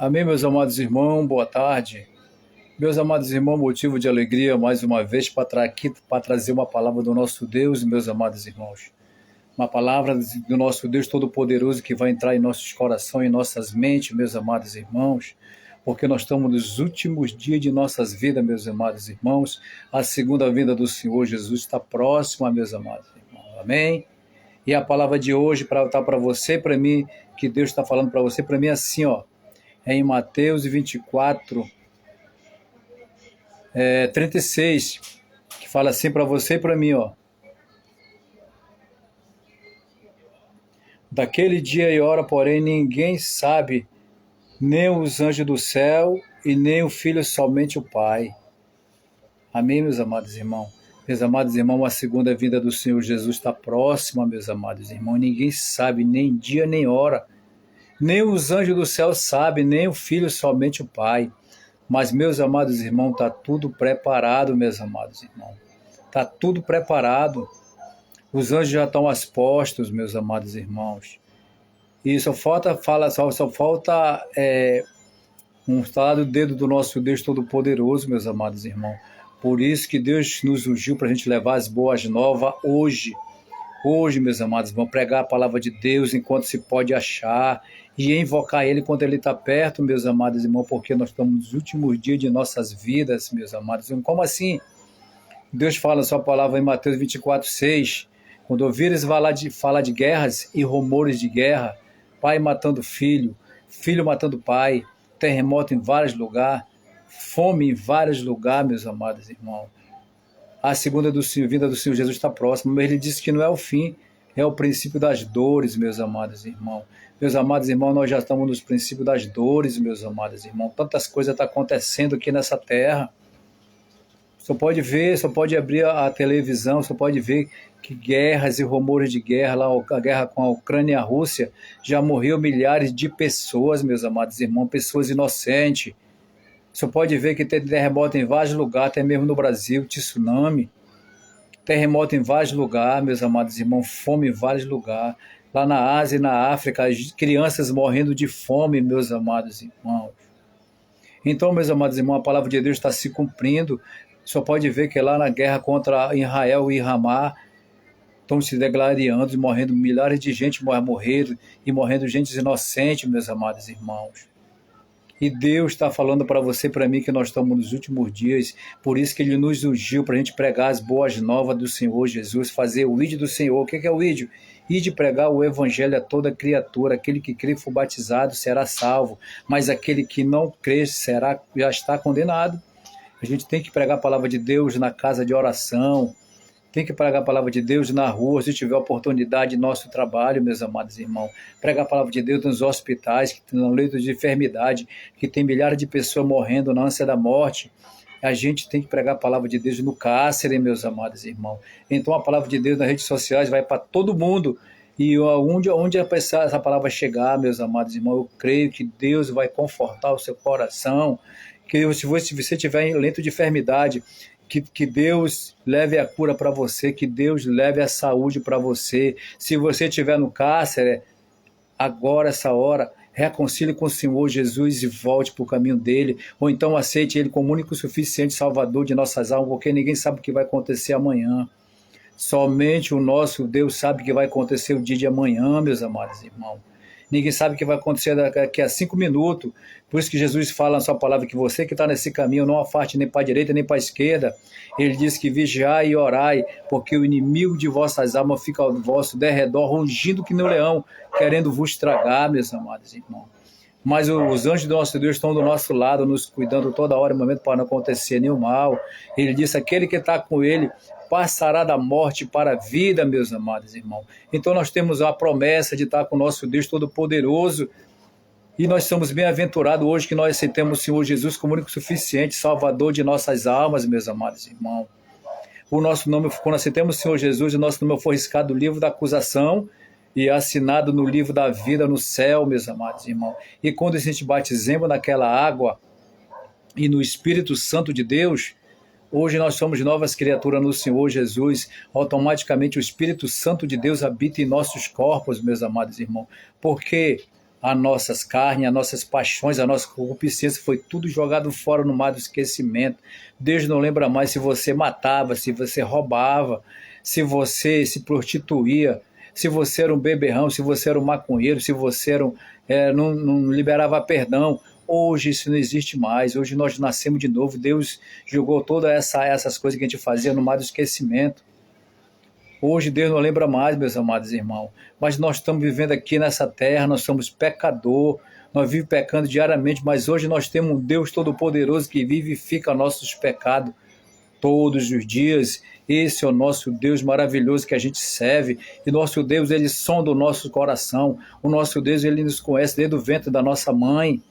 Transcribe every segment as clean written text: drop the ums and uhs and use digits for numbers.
Amém, meus amados irmãos, boa tarde. Meus amados irmãos, motivo de alegria mais uma vez para aqui para trazer uma palavra do nosso Deus, meus amados irmãos. Uma palavra do nosso Deus Todo-Poderoso que vai entrar em nossos corações, em nossas mentes, meus amados irmãos, porque nós estamos nos últimos dias de nossas vidas, meus amados irmãos. A segunda vinda do Senhor Jesus está próxima, meus amados irmãos. Amém? E a palavra de hoje está para você e para mim, que Deus está falando para você e para mim assim, ó. É em Mateus 24, 36, que fala assim para você e para mim, ó. Daquele dia e hora, porém, ninguém sabe, nem os anjos do céu e nem o Filho, somente o Pai. Amém, meus amados irmãos? Meus amados irmãos, a segunda vinda do Senhor Jesus está próxima, meus amados irmãos. Ninguém sabe, nem dia nem hora. Nem os anjos do céu sabem, nem o Filho, somente o Pai. Mas, meus amados irmãos, está tudo preparado, meus amados irmãos. Está tudo preparado. Os anjos já estão aos postos, meus amados irmãos. E só falta um estalar do dedo do nosso Deus Todo-Poderoso, meus amados irmãos. Por isso que Deus nos ungiu para a gente levar as boas novas hoje. Hoje, meus amados, vamos pregar a palavra de Deus enquanto se pode achar e invocar Ele quando Ele está perto, meus amados irmãos, porque nós estamos nos últimos dias de nossas vidas, meus amados irmãos. Como assim? Deus fala a sua palavra em Mateus 24, 6. Quando ouvires falar de guerras e rumores de guerra, pai matando filho, filho matando pai, terremoto em vários lugares, fome em vários lugares, meus amados irmãos. A segunda vinda do Senhor Jesus está próxima, mas Ele disse que não é o fim, é o princípio das dores, meus amados irmãos. Meus amados irmãos, nós já estamos nos princípios das dores, meus amados irmãos. Tantas coisas estão acontecendo aqui nessa terra. Só pode ver, só pode abrir a televisão, só pode ver que guerras e rumores de guerra, lá a guerra com a Ucrânia e a Rússia, já morreu milhares de pessoas, meus amados irmãos, pessoas inocentes. Você pode ver que tem terremoto em vários lugares, até mesmo no Brasil, tsunami. Terremoto em vários lugares, meus amados irmãos, fome em vários lugares. Lá na Ásia e na África, as crianças morrendo de fome, meus amados irmãos. Então, meus amados irmãos, a palavra de Deus está se cumprindo. Só pode ver que lá na guerra contra Israel e Ramá, estão se degladiando, morrendo milhares de gente morrendo e morrendo gente inocente, meus amados irmãos. E Deus está falando para você e para mim que nós estamos nos últimos dias, por isso que Ele nos ungiu para a gente pregar as boas novas do Senhor Jesus, fazer o ídio do Senhor. O que é o ídio? Ídio pregar o evangelho a toda criatura, aquele que crê e for batizado será salvo, mas aquele que não crê já está condenado. A gente tem que pregar a palavra de Deus na casa de oração, tem que pregar a palavra de Deus na rua, se tiver oportunidade, nosso trabalho, meus amados irmãos. Pregar a palavra de Deus nos hospitais, que tem leitos de enfermidade, que tem milhares de pessoas morrendo na ânsia da morte. A gente tem que pregar a palavra de Deus no cárcere, meus amados irmãos. Então a palavra de Deus nas redes sociais vai para todo mundo. E onde essa palavra chegar, meus amados irmãos, eu creio que Deus vai confortar o seu coração. Que se você tiver em leito de enfermidade, que Deus leve a cura para você, que Deus leve a saúde para você. Se você estiver no cárcere, agora, essa hora, reconcilie com o Senhor Jesus e volte para o caminho dele, ou então aceite ele como único e suficiente Salvador de nossas almas, porque ninguém sabe o que vai acontecer amanhã. Somente o nosso Deus sabe o que vai acontecer o dia de amanhã, meus amados irmãos. Ninguém sabe o que vai acontecer daqui a 5 minutos. Por isso que Jesus fala na sua palavra que você que está nesse caminho não afaste nem para a direita nem para a esquerda. Ele diz que vigiai e orai, porque o inimigo de vossas almas fica ao vosso derredor, rugindo que no leão, querendo vos tragar, meus amados irmãos. Mas os anjos do nosso Deus estão do nosso lado, nos cuidando toda hora e momento para não acontecer nenhum mal. Ele disse, aquele que está com ele passará da morte para a vida, meus amados irmãos. Então nós temos a promessa de estar com o nosso Deus Todo-Poderoso, e nós somos bem-aventurados hoje que nós aceitamos o Senhor Jesus como único suficiente, Salvador de nossas almas, meus amados irmãos. O nosso nome, quando aceitamos o Senhor Jesus, o nosso nome foi riscado do livro da acusação e assinado no livro da vida no céu, meus amados irmãos. E quando a gente batizemos naquela água e no Espírito Santo de Deus, hoje nós somos novas criaturas no Senhor Jesus. Automaticamente o Espírito Santo de Deus habita em nossos corpos, meus amados irmãos. Porque as nossas carnes, as nossas paixões, a nossa concupiscência, foi tudo jogado fora no mar do esquecimento. Deus não lembra mais se você matava, se você roubava, se você se prostituía, se você era um beberrão, se você era um maconheiro, se você não liberava perdão. Hoje isso não existe mais, hoje nós nascemos de novo, Deus jogou todas essas coisas que a gente fazia no mar do esquecimento. Hoje Deus não lembra mais, meus amados irmãos, mas nós estamos vivendo aqui nessa terra, nós somos pecador, nós vivemos pecando diariamente, mas hoje nós temos um Deus Todo-Poderoso que vivifica nossos pecados todos os dias. Esse é o nosso Deus maravilhoso que a gente serve, e nosso Deus, ele sonda o nosso coração, o nosso Deus, ele nos conhece desde o ventre da nossa mãe.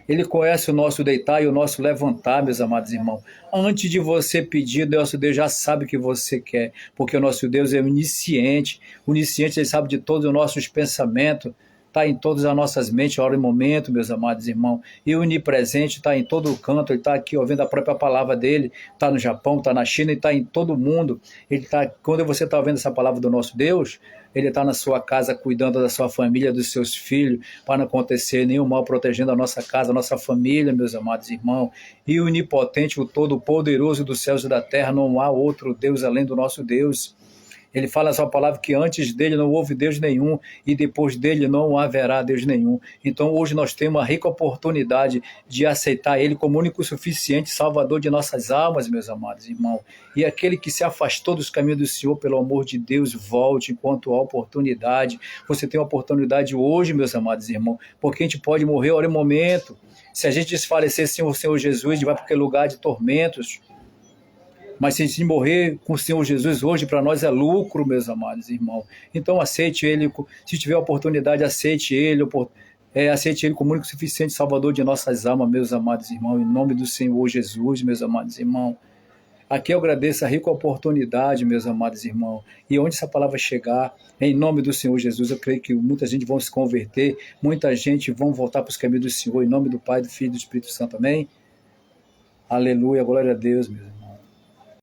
Ele conhece o nosso deitar e o nosso levantar, meus amados irmãos. Antes de você pedir, nosso Deus já sabe o que você quer, porque o nosso Deus é onisciente. O onisciente, ele sabe de todos os nossos pensamentos, está em todas as nossas mentes, hora e momento, meus amados irmãos. E o onipresente está em todo o canto, ele está aqui ouvindo a própria palavra dele, está no Japão, está na China, ele está em todo o mundo. Quando você está ouvindo essa palavra do nosso Deus, ele está na sua casa cuidando da sua família, dos seus filhos, para não acontecer nenhum mal, protegendo a nossa casa, a nossa família, meus amados irmãos. E o onipotente, o todo-poderoso dos céus e da terra, não há outro Deus além do nosso Deus. Ele fala a sua palavra que antes dele não houve Deus nenhum e depois dele não haverá Deus nenhum. Então hoje nós temos uma rica oportunidade de aceitar ele como único suficiente salvador de nossas almas, meus amados irmãos. E aquele que se afastou dos caminhos do Senhor, pelo amor de Deus, volte enquanto há oportunidade. Você tem uma oportunidade hoje, meus amados irmãos, porque a gente pode morrer a hora e momento. Se a gente desfalecer sem o Senhor Jesus, a gente vai para aquele lugar de tormentos. Mas se a gente morrer com o Senhor Jesus hoje, para nós é lucro, meus amados irmãos. Então aceite ele, se tiver oportunidade, aceite ele como único suficiente salvador de nossas almas, meus amados irmãos, em nome do Senhor Jesus, meus amados irmãos. Aqui eu agradeço a rica oportunidade, meus amados irmãos, e onde essa palavra chegar, em nome do Senhor Jesus, eu creio que muita gente vai se converter, muita gente vai voltar para os caminhos do Senhor, em nome do Pai, do Filho e do Espírito Santo, amém? Aleluia, glória a Deus, meus irmãos.